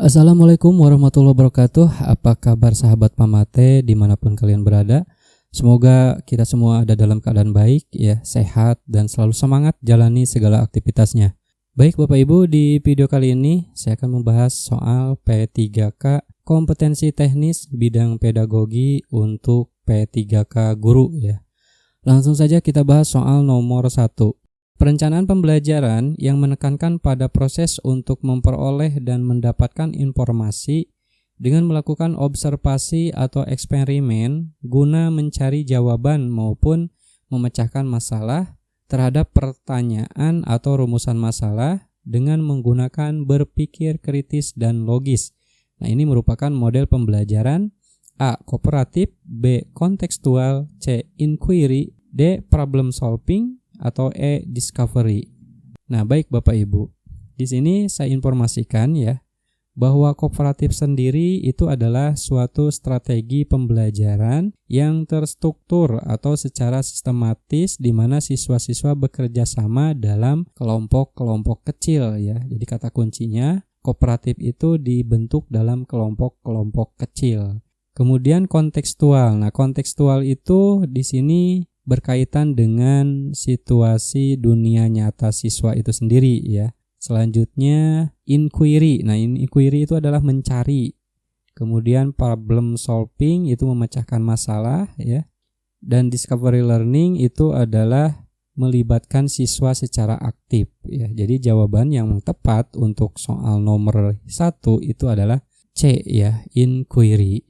Assalamualaikum warahmatullahi wabarakatuh. Apa kabar sahabat Pamate dimanapun kalian berada? Semoga kita semua ada dalam keadaan baik, ya, sehat dan selalu semangat jalani segala aktivitasnya. Baik Bapak Ibu, di video kali ini saya akan membahas soal P3K kompetensi teknis bidang pedagogi untuk P3K guru, ya. Langsung saja kita bahas soal nomor 1. Perencanaan pembelajaran yang menekankan pada proses untuk memperoleh dan mendapatkan informasi dengan melakukan observasi atau eksperimen guna mencari jawaban maupun memecahkan masalah terhadap pertanyaan atau rumusan masalah dengan menggunakan berpikir kritis dan logis. Nah, ini merupakan model pembelajaran A. Kooperatif, B. Kontekstual, C. Inquiry, D. Problem solving, atau E. Discovery. Nah, baik Bapak Ibu, di sini saya informasikan ya bahwa kooperatif sendiri itu adalah suatu strategi pembelajaran yang terstruktur atau secara sistematis di mana siswa-siswa bekerja sama dalam kelompok-kelompok kecil ya. Jadi kata kuncinya kooperatif itu dibentuk dalam kelompok-kelompok kecil. Kemudian kontekstual. Nah, kontekstual itu di sini berkaitan dengan situasi dunia nyata siswa itu sendiri ya. Selanjutnya inquiry. Nah, inquiry itu adalah mencari. Kemudian problem solving itu memecahkan masalah ya. Dan discovery learning itu adalah melibatkan siswa secara aktif ya. Jadi jawaban yang tepat untuk soal nomor 1 itu adalah C ya, inquiry.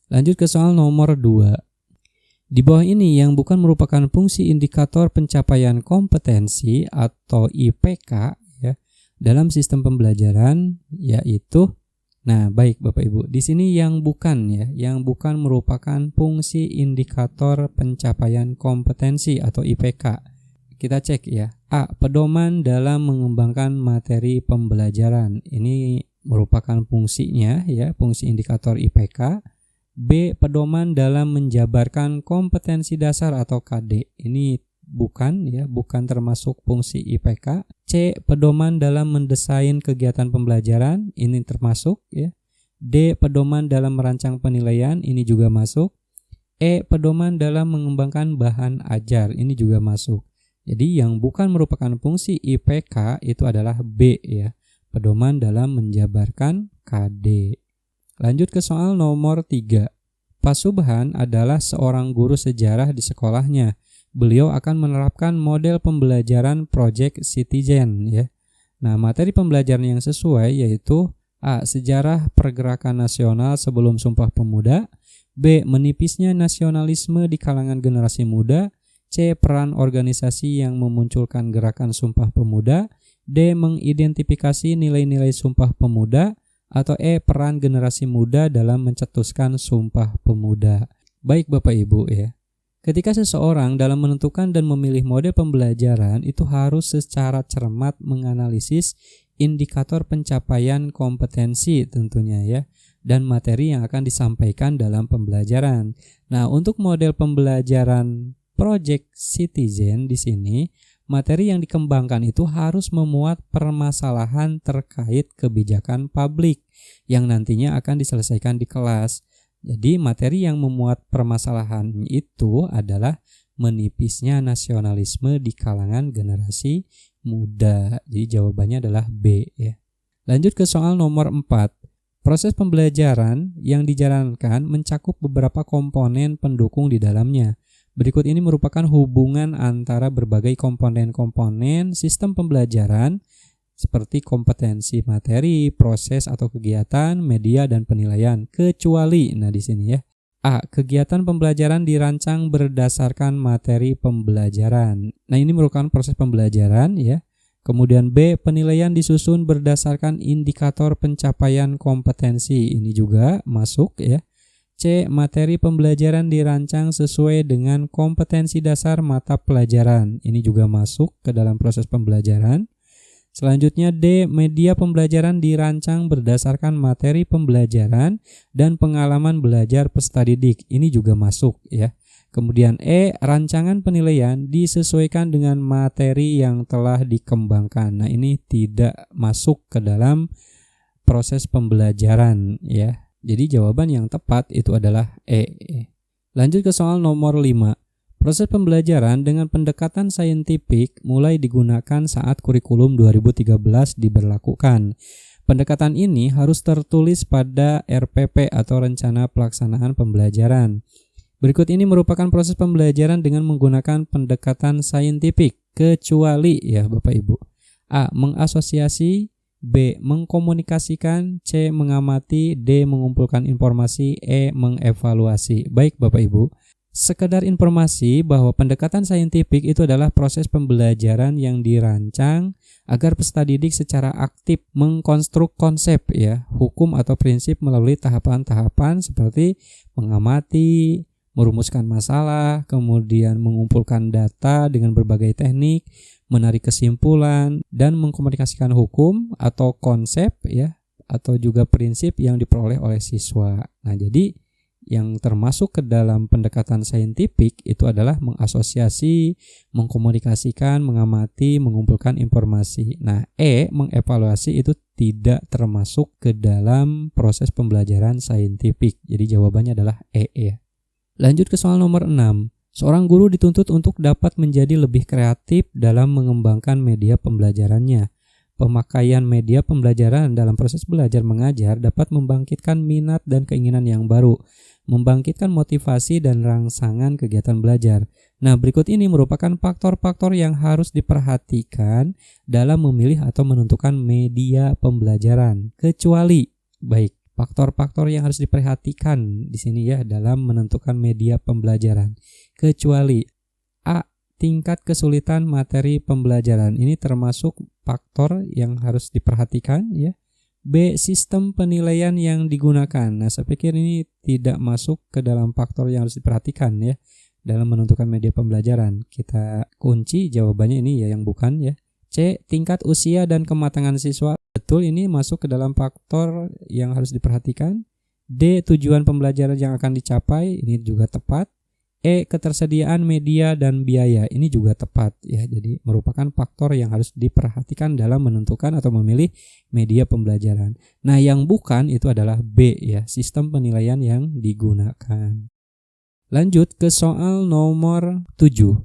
Lanjut ke soal nomor 2. Di bawah ini yang bukan merupakan fungsi indikator pencapaian kompetensi atau IPK ya dalam sistem pembelajaran yaitu, nah baik Bapak Ibu, di sini yang bukan ya, yang bukan merupakan fungsi indikator pencapaian kompetensi atau IPK. Kita cek ya. A. Pedoman dalam mengembangkan materi pembelajaran. Ini merupakan fungsinya ya, fungsi indikator IPK. B. Pedoman dalam menjabarkan kompetensi dasar atau KD. Ini bukan ya, bukan termasuk fungsi IPK. C. Pedoman dalam mendesain kegiatan pembelajaran. Ini termasuk ya. D. Pedoman dalam merancang penilaian. Ini juga masuk. E. Pedoman dalam mengembangkan bahan ajar. Ini juga masuk. Jadi yang bukan merupakan fungsi IPK itu adalah B ya. Pedoman dalam menjabarkan KD. Lanjut ke soal nomor 3. Pak Subhan adalah seorang guru sejarah di sekolahnya. Beliau akan menerapkan model pembelajaran Project Citizen ya. Nah, materi pembelajaran yang sesuai yaitu A. Sejarah pergerakan nasional sebelum Sumpah Pemuda. B. Menipisnya nasionalisme di kalangan generasi muda. C. Peran organisasi yang memunculkan gerakan Sumpah Pemuda. D. Mengidentifikasi nilai-nilai Sumpah Pemuda. Atau E. Peran generasi muda dalam mencetuskan Sumpah Pemuda. Baik Bapak Ibu ya. Ketika seseorang dalam menentukan dan memilih model pembelajaran itu harus secara cermat menganalisis indikator pencapaian kompetensi tentunya ya, dan materi yang akan disampaikan dalam pembelajaran. Nah, untuk model pembelajaran Project Citizen di sini, materi yang dikembangkan itu harus memuat permasalahan terkait kebijakan publik yang nantinya akan diselesaikan di kelas. Jadi materi yang memuat permasalahan itu adalah menipisnya nasionalisme di kalangan generasi muda. Jadi jawabannya adalah B ya. Lanjut ke soal nomor 4. Proses pembelajaran yang dijalankan mencakup beberapa komponen pendukung di dalamnya. Berikut ini merupakan hubungan antara berbagai komponen-komponen sistem pembelajaran seperti kompetensi materi, proses atau kegiatan, media dan penilaian, kecuali nah di sini ya. A. Kegiatan pembelajaran dirancang berdasarkan materi pembelajaran. Nah, ini merupakan proses pembelajaran ya. Kemudian B. Penilaian disusun berdasarkan indikator pencapaian kompetensi. Ini juga masuk ya. C. Materi pembelajaran dirancang sesuai dengan kompetensi dasar mata pelajaran. Ini juga masuk ke dalam proses pembelajaran. Selanjutnya D. Media pembelajaran dirancang berdasarkan materi pembelajaran dan pengalaman belajar peserta didik. Ini juga masuk ya. Kemudian E. Rancangan penilaian disesuaikan dengan materi yang telah dikembangkan. Nah, ini tidak masuk ke dalam proses pembelajaran ya. Jadi jawaban yang tepat itu adalah E. Lanjut ke soal nomor 5. Proses pembelajaran dengan pendekatan saintifik mulai digunakan saat kurikulum 2013 diberlakukan. Pendekatan ini harus tertulis pada RPP atau Rencana Pelaksanaan Pembelajaran. Berikut ini merupakan proses pembelajaran dengan menggunakan pendekatan saintifik, kecuali ya Bapak Ibu. A. Mengasosiasi, B. Mengkomunikasikan, C. Mengamati, D. Mengumpulkan informasi, E. Mengevaluasi. Baik Bapak Ibu, sekedar informasi bahwa pendekatan saintifik itu adalah proses pembelajaran yang dirancang agar peserta didik secara aktif mengkonstruk konsep ya, hukum atau prinsip melalui tahapan-tahapan seperti mengamati, merumuskan masalah, kemudian mengumpulkan data dengan berbagai teknik, menarik kesimpulan, dan mengkomunikasikan hukum atau konsep ya, atau juga prinsip yang diperoleh oleh siswa. Nah, jadi yang termasuk ke dalam pendekatan saintifik itu adalah mengasosiasi, mengkomunikasikan, mengamati, mengumpulkan informasi. Nah, E, mengevaluasi itu tidak termasuk ke dalam proses pembelajaran saintifik. Jadi jawabannya adalah E ya. Lanjut ke soal nomor 6. Seorang guru dituntut untuk dapat menjadi lebih kreatif dalam mengembangkan media pembelajarannya. Pemakaian media pembelajaran dalam proses belajar mengajar dapat membangkitkan minat dan keinginan yang baru, membangkitkan motivasi dan rangsangan kegiatan belajar. Nah, berikut ini merupakan faktor-faktor yang harus diperhatikan dalam memilih atau menentukan media pembelajaran. Kecuali, baik, faktor-faktor yang harus diperhatikan di sini ya dalam menentukan media pembelajaran. Kecuali A. Tingkat kesulitan materi pembelajaran. Ini termasuk faktor yang harus diperhatikan ya. B. Sistem penilaian yang digunakan. Nah, saya pikir ini tidak masuk ke dalam faktor yang harus diperhatikan ya dalam menentukan media pembelajaran. Kita kunci jawabannya ini ya yang bukan ya. C. Tingkat usia dan kematangan siswa. Betul, ini masuk ke dalam faktor yang harus diperhatikan. D. Tujuan pembelajaran yang akan dicapai. Ini juga tepat. E. Ketersediaan media dan biaya. Ini juga tepat ya. Jadi merupakan faktor yang harus diperhatikan dalam menentukan atau memilih media pembelajaran. Nah, yang bukan itu adalah B ya, sistem penilaian yang digunakan. Lanjut ke soal nomor 7.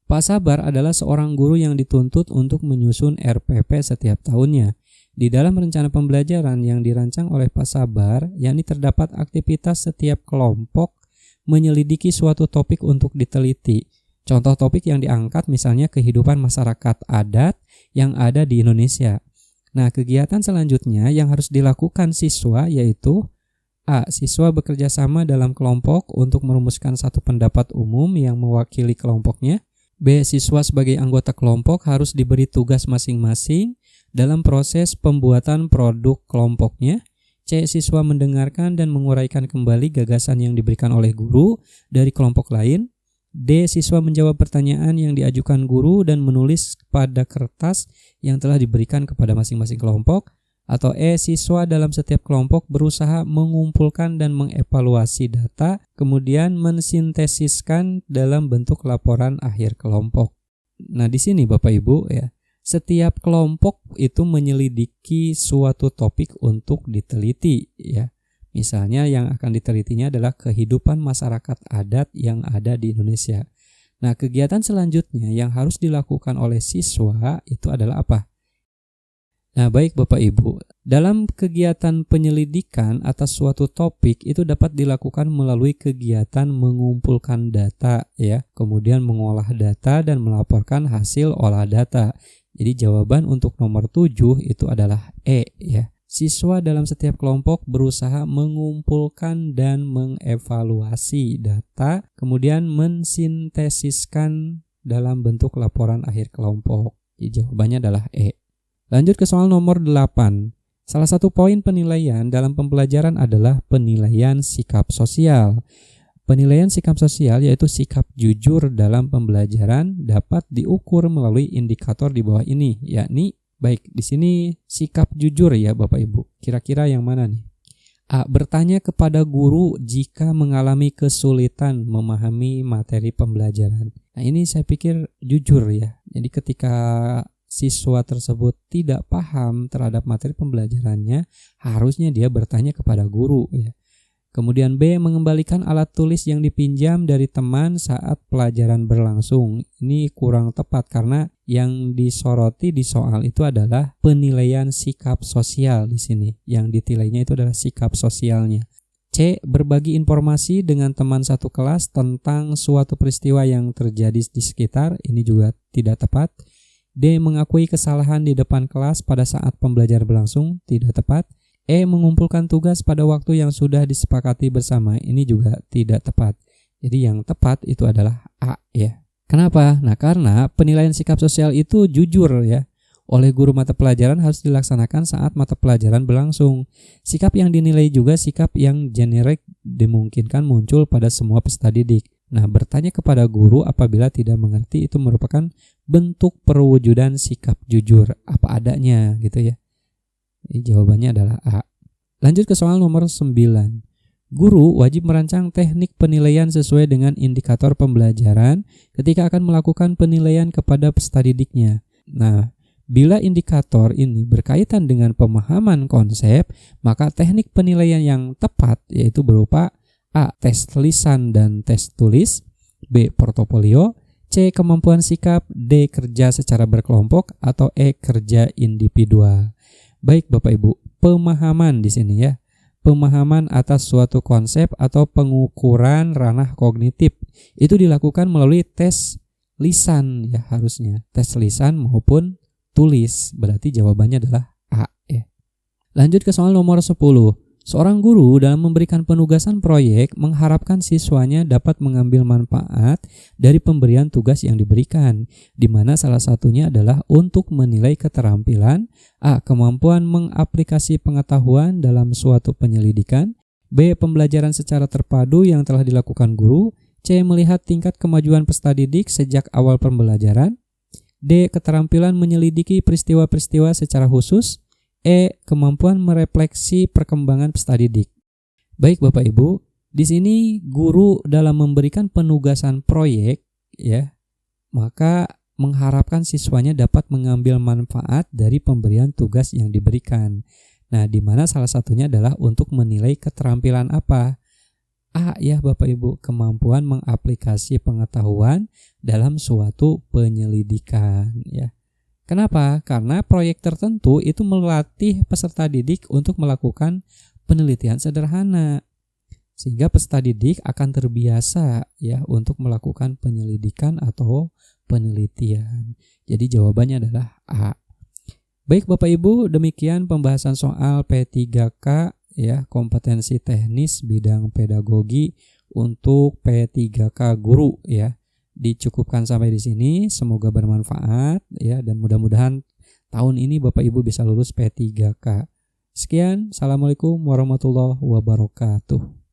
Pak Sabar adalah seorang guru yang dituntut untuk menyusun RPP setiap tahunnya. Di dalam rencana pembelajaran yang dirancang oleh Pak Sabar, yakni terdapat aktivitas setiap kelompok menyelidiki suatu topik untuk diteliti. Contoh topik yang diangkat misalnya kehidupan masyarakat adat yang ada di Indonesia. Nah, kegiatan selanjutnya yang harus dilakukan siswa yaitu A. Siswa bekerja sama dalam kelompok untuk merumuskan satu pendapat umum yang mewakili kelompoknya. B. Siswa sebagai anggota kelompok harus diberi tugas masing-masing dalam proses pembuatan produk kelompoknya. C. Siswa mendengarkan dan menguraikan kembali gagasan yang diberikan oleh guru dari kelompok lain. D. Siswa menjawab pertanyaan yang diajukan guru dan menulis pada kertas yang telah diberikan kepada masing-masing kelompok. Atau E. Siswa dalam setiap kelompok berusaha mengumpulkan dan mengevaluasi data, kemudian mensintesiskan dalam bentuk laporan akhir kelompok. Nah, di sini Bapak Ibu ya, setiap kelompok itu menyelidiki suatu topik untuk diteliti ya. Misalnya yang akan ditelitinya adalah kehidupan masyarakat adat yang ada di Indonesia. Nah, kegiatan selanjutnya yang harus dilakukan oleh siswa itu adalah apa? Nah, baik Bapak Ibu, dalam kegiatan penyelidikan atas suatu topik itu dapat dilakukan melalui kegiatan mengumpulkan data ya, kemudian mengolah data dan melaporkan hasil olah data. Jadi jawaban untuk nomor 7 itu adalah E ya. Siswa dalam setiap kelompok berusaha mengumpulkan dan mengevaluasi data, kemudian mensintesiskan dalam bentuk laporan akhir kelompok. Jadi jawabannya adalah E. Lanjut ke soal nomor 8. Salah satu poin penilaian dalam pembelajaran adalah penilaian sikap sosial. Penilaian sikap sosial yaitu sikap jujur dalam pembelajaran dapat diukur melalui indikator di bawah ini, yakni baik di sini sikap jujur ya Bapak Ibu. Kira-kira yang mana nih? A. Bertanya kepada guru jika mengalami kesulitan memahami materi pembelajaran. Nah, ini saya pikir jujur ya. Jadi ketika siswa tersebut tidak paham terhadap materi pembelajarannya, harusnya dia bertanya kepada guru ya. Kemudian B, mengembalikan alat tulis yang dipinjam dari teman saat pelajaran berlangsung. Ini kurang tepat karena yang disoroti di soal itu adalah penilaian sikap sosial di sini. Yang ditilainya itu adalah sikap sosialnya. C, berbagi informasi dengan teman satu kelas tentang suatu peristiwa yang terjadi di sekitar. Ini juga tidak tepat. D, mengakui kesalahan di depan kelas pada saat pembelajaran berlangsung. Tidak tepat. E, mengumpulkan tugas pada waktu yang sudah disepakati bersama. Ini juga tidak tepat. Jadi yang tepat itu adalah A ya. Kenapa? Nah, karena penilaian sikap sosial itu jujur ya. Oleh guru mata pelajaran harus dilaksanakan saat mata pelajaran berlangsung. Sikap yang dinilai juga sikap yang generik dimungkinkan muncul pada semua peserta didik. Nah, bertanya kepada guru apabila tidak mengerti itu merupakan bentuk perwujudan sikap jujur apa adanya gitu ya. Jawabannya adalah A. Lanjut ke soal nomor 9. Guru wajib merancang teknik penilaian sesuai dengan indikator pembelajaran ketika akan melakukan penilaian kepada peserta didiknya. Nah, bila indikator ini berkaitan dengan pemahaman konsep, maka teknik penilaian yang tepat yaitu berupa A. tes lisan dan tes tulis, B. portofolio, C. kemampuan sikap, D. kerja secara berkelompok, atau E. kerja individual. Baik Bapak Ibu, pemahaman di sini ya. Pemahaman atas suatu konsep atau pengukuran ranah kognitif itu dilakukan melalui tes lisan ya harusnya. Tes lisan maupun tulis. Berarti jawabannya adalah A ya. Lanjut ke soal nomor 10. Seorang guru dalam memberikan penugasan proyek mengharapkan siswanya dapat mengambil manfaat dari pemberian tugas yang diberikan, di mana salah satunya adalah untuk menilai keterampilan, A. kemampuan mengaplikasi pengetahuan dalam suatu penyelidikan, B. pembelajaran secara terpadu yang telah dilakukan guru, C. melihat tingkat kemajuan peserta didik sejak awal pembelajaran, D. keterampilan menyelidiki peristiwa-peristiwa secara khusus, E. kemampuan merefleksi perkembangan peserta didik. Baik Bapak Ibu, di sini guru dalam memberikan penugasan proyek ya, maka mengharapkan siswanya dapat mengambil manfaat dari pemberian tugas yang diberikan. Nah, di mana salah satunya adalah untuk menilai keterampilan apa? A ya Bapak Ibu, kemampuan mengaplikasi pengetahuan dalam suatu penyelidikan ya. Kenapa? Karena proyek tertentu itu melatih peserta didik untuk melakukan penelitian sederhana. Sehingga peserta didik akan terbiasa ya untuk melakukan penyelidikan atau penelitian. Jadi jawabannya adalah A. Baik Bapak Ibu, demikian pembahasan soal P3K ya, kompetensi teknis bidang pedagogi untuk P3K guru ya. Dicukupkan sampai di sini, semoga bermanfaat ya, dan mudah-mudahan tahun ini Bapak Ibu bisa lulus P3K. Sekian, Assalamualaikum warahmatullahi wabarakatuh.